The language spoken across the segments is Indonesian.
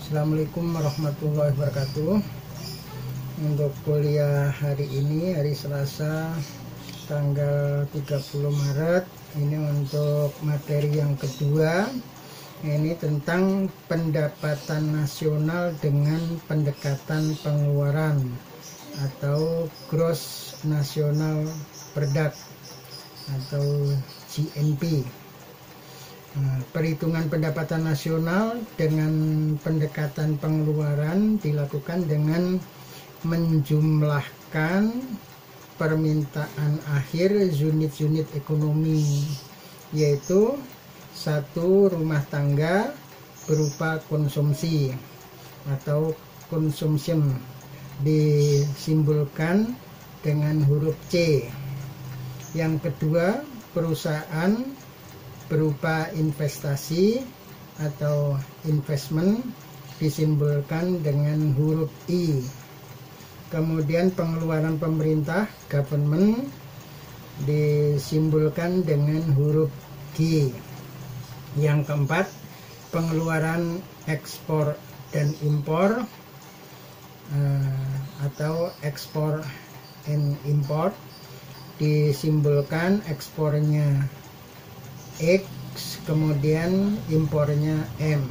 Assalamualaikum warahmatullahi wabarakatuh. Untuk kuliah hari ini, hari Selasa tanggal 30 Maret, ini untuk materi yang kedua. Ini tentang pendapatan nasional dengan pendekatan pengeluaran atau Gross National Product atau GNP. Perhitungan pendapatan nasional dengan pendekatan pengeluaran dilakukan dengan menjumlahkan permintaan akhir unit-unit ekonomi, yaitu satu rumah tangga berupa konsumsi atau consumption, disimbolkan dengan huruf C. Yang kedua, perusahaan berupa investasi atau investment, disimbolkan dengan huruf I. Kemudian pengeluaran pemerintah, government, disimbolkan dengan huruf G. Yang keempat, pengeluaran ekspor dan impor atau ekspor and import, disimbolkan ekspornya X, kemudian impornya M.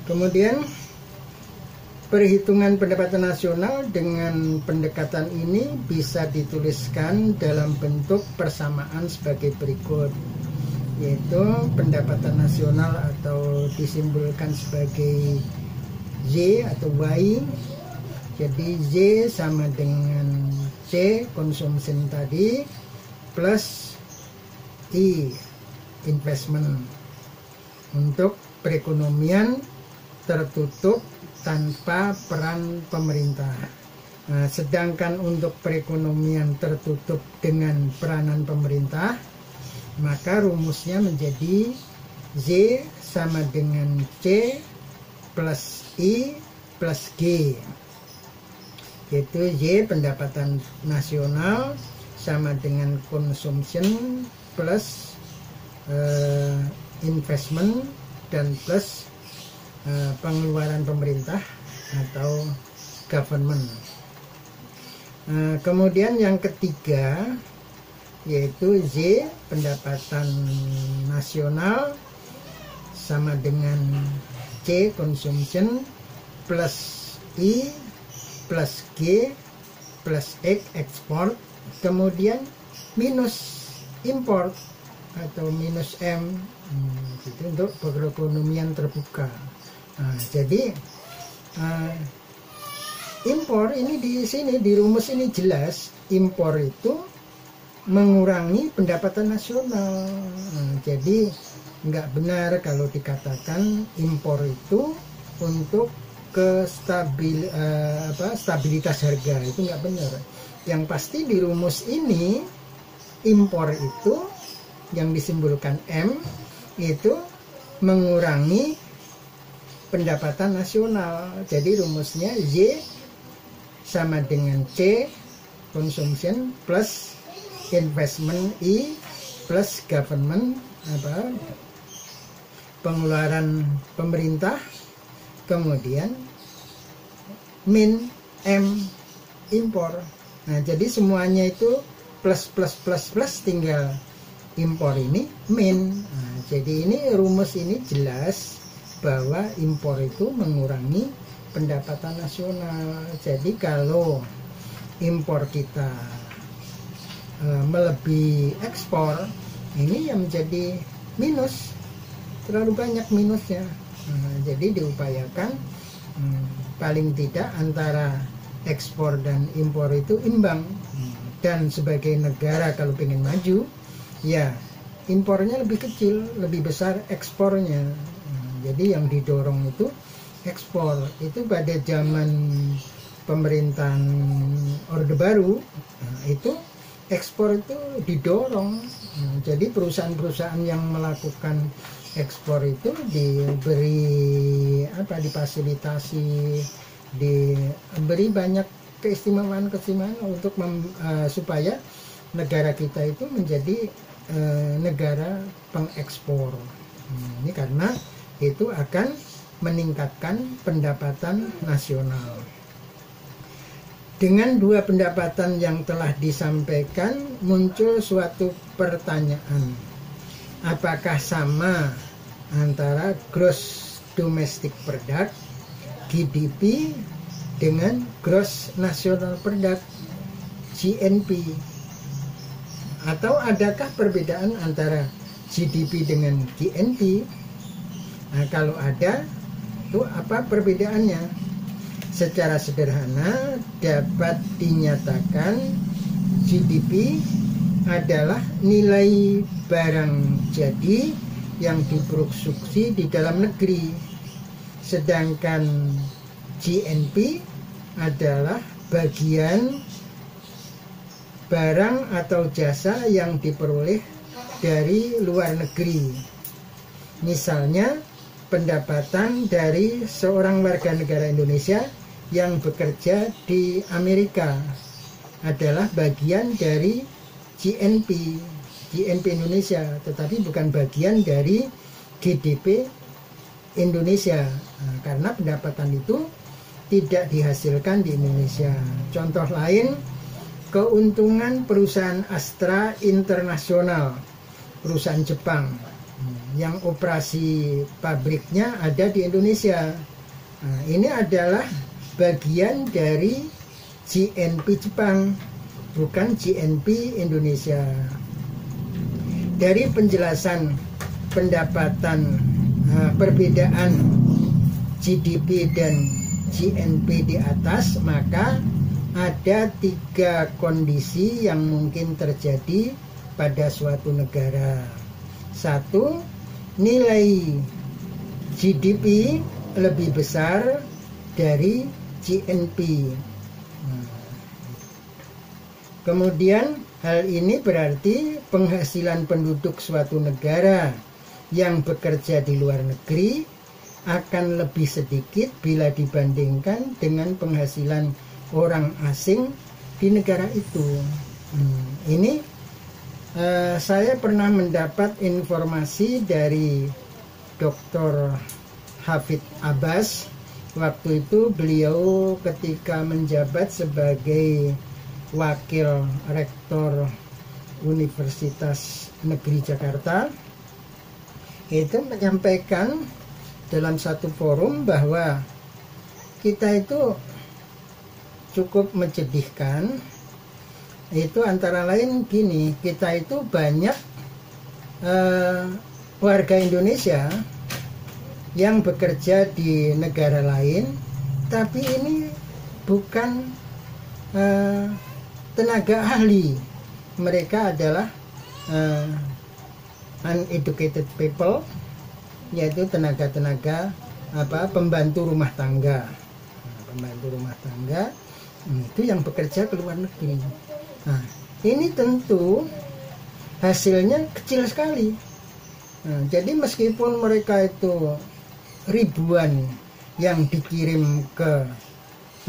Kemudian perhitungan pendapatan nasional dengan pendekatan ini bisa dituliskan dalam bentuk persamaan sebagai berikut, yaitu pendapatan nasional atau disimbolkan sebagai Y atau Y. Jadi Y sama dengan C, consumption tadi, plus I, investment, untuk perekonomian tertutup tanpa peran pemerintah. Nah, sedangkan untuk perekonomian tertutup dengan peranan pemerintah, maka rumusnya menjadi Y sama dengan C plus I plus G, yaitu Y pendapatan nasional sama dengan consumption plus investment dan plus pengeluaran pemerintah atau government. Kemudian yang ketiga, yaitu Y pendapatan nasional sama dengan C consumption plus I plus G plus X export, kemudian minus import atau minus M, itu untuk perekonomian terbuka. Jadi impor ini di sini di rumus ini jelas, impor itu mengurangi pendapatan nasional. Jadi nggak benar kalau dikatakan impor itu untuk stabilitas harga, itu nggak benar. Yang pasti di rumus ini impor itu yang disimbolkan M itu mengurangi pendapatan nasional. Jadi rumusnya Y sama dengan C consumption plus investment I plus government pengeluaran pemerintah, kemudian min M impor. Nah, jadi semuanya itu plus plus plus plus, tinggal impor ini min. Nah, jadi ini rumus ini jelas bahwa impor itu mengurangi pendapatan nasional. Jadi kalau impor kita melebihi ekspor, ini yang menjadi minus, terlalu banyak minusnya. Jadi diupayakan paling tidak antara ekspor dan impor itu imbang. Dan sebagai negara kalau ingin maju, ya impornya lebih kecil, lebih besar ekspornya. Jadi yang didorong itu ekspor. Itu pada zaman pemerintahan Orde Baru, itu ekspor itu didorong. Jadi perusahaan-perusahaan yang melakukan ekspor itu diberi difasilitasi, diberi banyak keistimewaan untuk supaya negara kita itu menjadi negara pengekspor. Ini karena itu akan meningkatkan pendapatan nasional. Dengan dua pendapatan yang telah disampaikan, muncul suatu pertanyaan. Apakah sama antara gross domestic product GDP dengan gross national product GNP? Atau adakah perbedaan antara GDP dengan GNP? Nah, kalau ada, itu apa perbedaannya? Secara sederhana dapat dinyatakan GDP adalah nilai barang jadi yang diproduksi di dalam negeri, sedangkan GNP adalah bagian barang atau jasa yang diperoleh dari luar negeri. Misalnya, pendapatan dari seorang warga negara Indonesia yang bekerja di Amerika adalah bagian dari GNP Indonesia, tetapi bukan bagian dari GDP Indonesia, karena pendapatan itu tidak dihasilkan di Indonesia. Contoh lain, keuntungan perusahaan Astra Internasional, perusahaan Jepang yang operasi pabriknya ada di Indonesia. Nah, ini adalah bagian dari GNP Jepang, bukan GNP Indonesia. Dari penjelasan pendapatan perbedaan GDP dan GNP di atas, maka ada 3 kondisi yang mungkin terjadi pada suatu negara. 1, nilai GDP lebih besar dari GNP. Kemudian hal ini berarti penghasilan penduduk suatu negara yang bekerja di luar negeri akan lebih sedikit bila dibandingkan dengan penghasilan orang asing di negara itu. Ini saya pernah mendapat informasi dari Dr. Hafidz Abbas. Waktu itu beliau ketika menjabat sebagai wakil rektor Universitas Negeri Jakarta, itu menyampaikan dalam satu forum bahwa kita itu cukup menyedihkan. Itu antara lain gini, kita itu banyak warga Indonesia yang bekerja di negara lain, tapi ini bukan tenaga ahli. Mereka adalah uneducated people, yaitu tenaga-tenaga pembantu rumah tangga. Pembantu rumah tangga itu yang bekerja ke luar negeri. Nah, ini tentu hasilnya kecil sekali. Nah, jadi meskipun mereka itu ribuan yang dikirim ke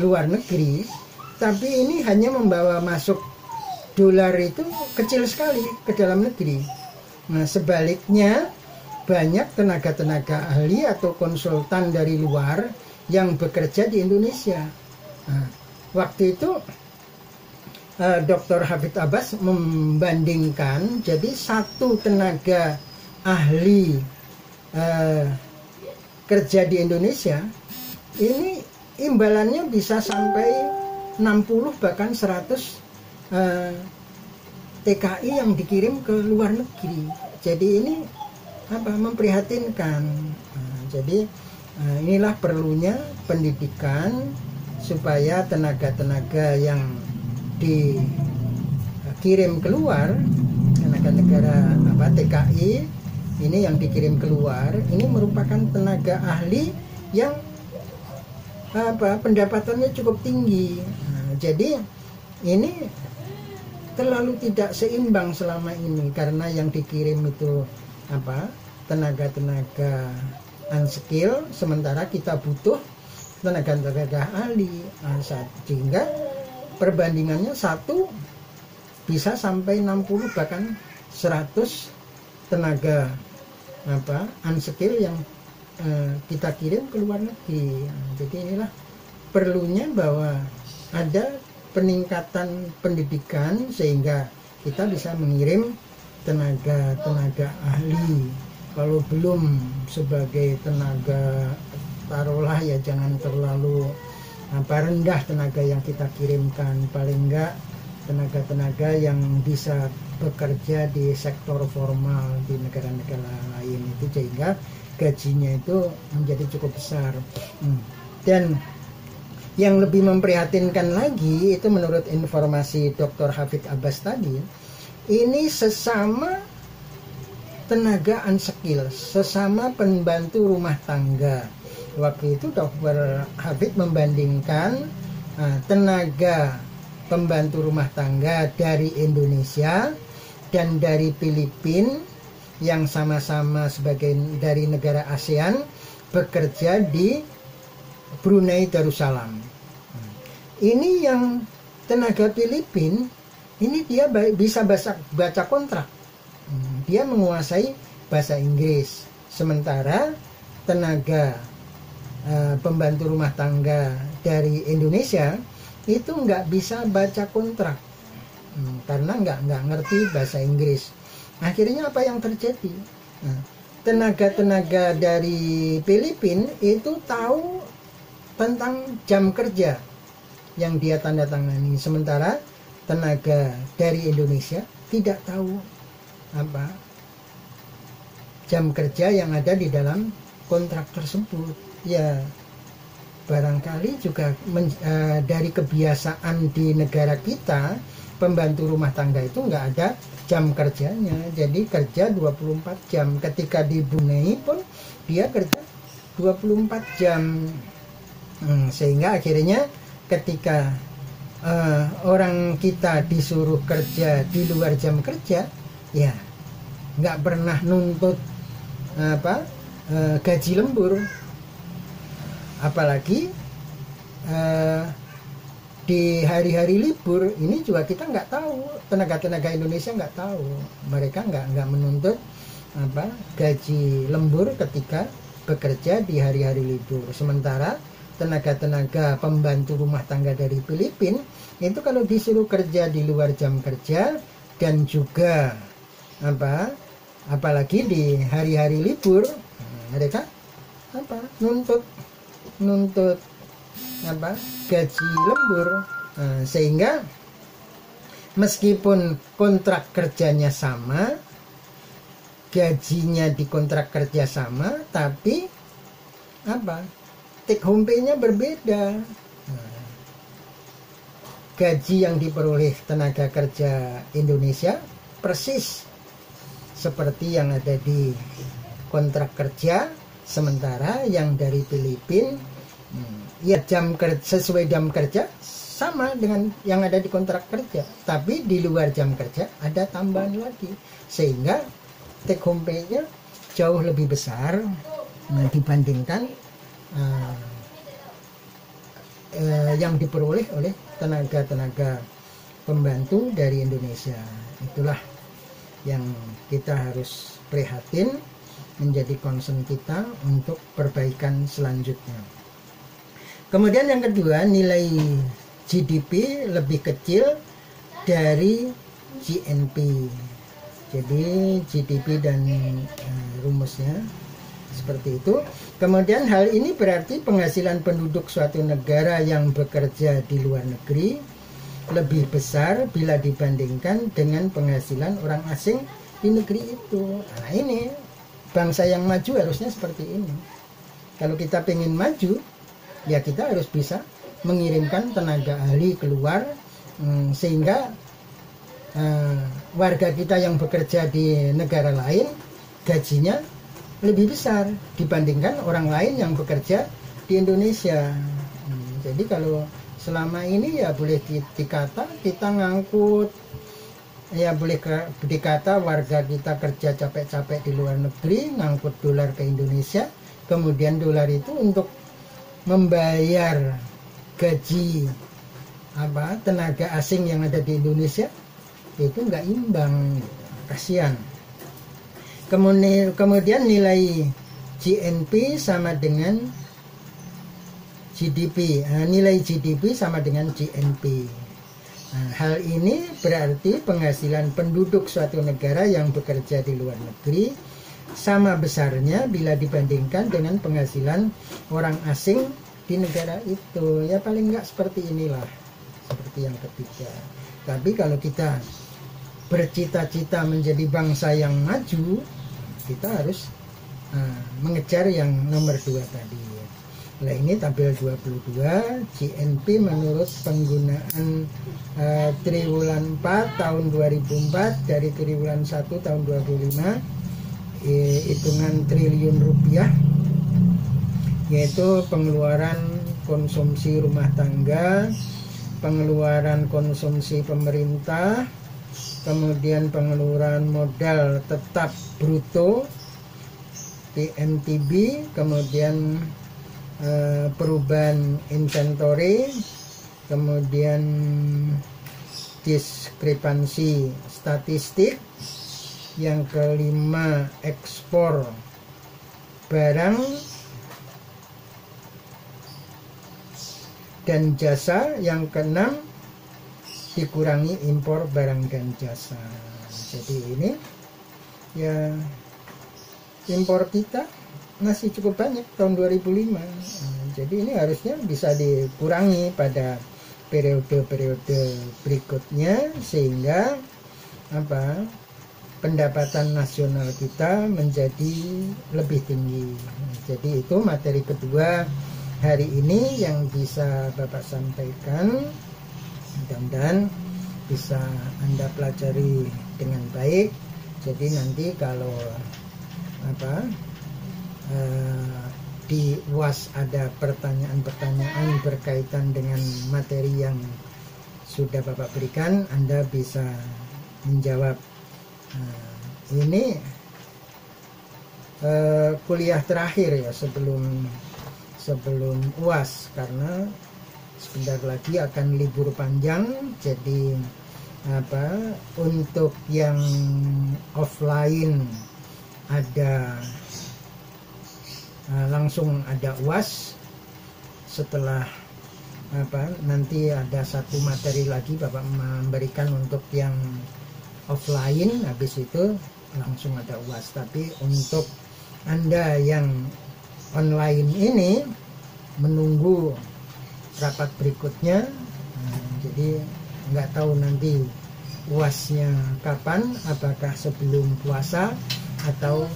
luar negeri, tapi ini hanya membawa masuk dolar itu kecil sekali ke dalam negeri. Nah, sebaliknya banyak tenaga-tenaga ahli atau konsultan dari luar yang bekerja di Indonesia. Nah, waktu itu Dr. Hafidz Abbas membandingkan, jadi satu tenaga ahli kerja di Indonesia ini imbalannya bisa sampai 60 bahkan 100 TKI yang dikirim ke luar negeri. Jadi ini memprihatinkan. Jadi inilah perlunya pendidikan supaya tenaga-tenaga yang dikirim keluar, tenaga-negara TKI ini yang dikirim keluar, ini merupakan tenaga ahli yang pendapatannya cukup tinggi. Nah, jadi ini terlalu tidak seimbang selama ini, karena yang dikirim itu tenaga-tenaga unskill, sementara kita butuh tenaga-tenaga ahli. Sehingga perbandingannya satu bisa sampai 60 bahkan 100 tenaga unskill yang kita kirim ke luar negeri. Jadi inilah perlunya bahwa ada peningkatan pendidikan sehingga kita bisa mengirim tenaga ahli. Kalau belum sebagai tenaga, taruhlah ya jangan terlalu rendah tenaga yang kita kirimkan, paling enggak tenaga-tenaga yang bisa bekerja di sektor formal di negara-negara lain itu, sehingga gajinya itu menjadi cukup besar. Dan yang lebih memprihatinkan lagi itu menurut informasi Dr. Hafid Abbas tadi, ini sesama tenaga unskilled, sesama pembantu rumah tangga. Waktu itu Dr. Hafid membandingkan tenaga pembantu rumah tangga dari Indonesia dan dari Filipina yang sama-sama sebagai dari negara ASEAN bekerja di Brunei Darussalam. Ini yang tenaga Filipina ini dia bisa baca kontrak. Dia menguasai bahasa Inggris, sementara tenaga pembantu rumah tangga dari Indonesia itu nggak bisa baca kontrak karena nggak ngerti bahasa Inggris. Akhirnya apa yang terjadi? Tenaga-tenaga dari Filipina itu tahu tentang jam kerja yang dia tanda tangani, sementara tenaga dari Indonesia tidak tahu apa jam kerja yang ada di dalam kontrak tersebut. Ya barangkali juga dari kebiasaan di negara kita, pembantu rumah tangga itu nggak ada jam kerjanya, jadi kerja 24 jam. Ketika di Brunei pun dia kerja 24 jam. Sehingga akhirnya ketika orang kita disuruh kerja di luar jam kerja, ya nggak pernah nuntut gaji lembur, apalagi di hari-hari libur ini juga kita nggak tahu, tenaga-tenaga Indonesia nggak tahu, mereka nggak menuntut gaji lembur ketika bekerja di hari-hari libur. Sementara tenaga-tenaga pembantu rumah tangga dari Filipina itu kalau disuruh kerja di luar jam kerja dan juga apalagi di hari-hari libur, mereka nuntut gaji lembur. Sehingga meskipun kontrak kerjanya sama, gajinya di kontrak kerja sama, tapi take home pay-nya berbeda. Gaji yang diperoleh tenaga kerja Indonesia persis seperti yang ada di kontrak kerja, sementara yang dari Filipina ya sesuai jam kerja sama dengan yang ada di kontrak kerja, tapi di luar jam kerja ada tambahan lagi, sehingga take home pay-nya jauh lebih besar dibandingkan yang diperoleh oleh tenaga-tenaga pembantu dari Indonesia. Itulah yang kita harus prihatin, menjadi concern kita untuk perbaikan selanjutnya. Kemudian yang kedua, nilai GDP lebih kecil dari GNP. Jadi GDP dan rumusnya seperti itu. Kemudian hal ini berarti penghasilan penduduk suatu negara yang bekerja di luar negeri lebih besar bila dibandingkan dengan penghasilan orang asing di negeri itu. Nah ini bangsa yang maju harusnya seperti ini. Kalau kita pengen maju, ya kita harus bisa mengirimkan tenaga ahli keluar, sehingga warga kita yang bekerja di negara lain gajinya lebih besar dibandingkan orang lain yang bekerja di Indonesia. Jadi kalau selama ini ya boleh dikata kita ngangkut, ya boleh dikata warga kita kerja capek-capek di luar negeri ngangkut dolar ke Indonesia, kemudian dolar itu untuk membayar gaji tenaga asing yang ada di Indonesia itu nggak imbang, kasihan. Kemudian nilai GNP sama dengan GDP. Nilai GDP sama dengan GNP. Hal ini berarti penghasilan penduduk suatu negara yang bekerja di luar negeri sama besarnya bila dibandingkan dengan penghasilan orang asing di negara itu. Ya paling nggak seperti inilah, seperti yang ketiga. Tapi kalau kita bercita-cita menjadi bangsa yang maju, kita harus mengejar yang nomor 2 tadi. Nah ini tabel 22 GNP menurut penggunaan triwulan 4 tahun 2004 dari triwulan 1 tahun 25, hitungan triliun rupiah, yaitu pengeluaran konsumsi rumah tangga, pengeluaran konsumsi pemerintah, kemudian pengeluaran modal tetap bruto PMTB, kemudian perubahan inventory, kemudian diskrepansi statistik, yang kelima ekspor barang dan jasa, yang keenam dikurangi impor barang dan jasa. Jadi ini ya, impor kita masih cukup banyak tahun 2005. Jadi ini harusnya bisa dikurangi pada periode-periode berikutnya sehingga pendapatan nasional kita menjadi lebih tinggi. Jadi itu materi kedua hari ini yang bisa Bapak sampaikan. Mudah-mudahan bisa Anda pelajari dengan baik. Jadi nanti kalau di UAS ada pertanyaan-pertanyaan berkaitan dengan materi yang sudah Bapak berikan, Anda bisa menjawab. Ini kuliah terakhir ya sebelum UAS, karena sebentar lagi akan libur panjang. Jadi untuk yang offline ada langsung ada UAS. Setelah nanti ada satu materi lagi Bapak memberikan untuk yang offline, habis itu langsung ada UAS. Tapi untuk Anda yang online ini menunggu rapat berikutnya, jadi nggak tahu nanti UASnya kapan, apakah sebelum puasa atau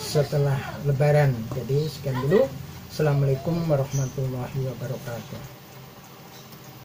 setelah Lebaran. Jadi sekian dulu. Assalamualaikum warahmatullahi wabarakatuh.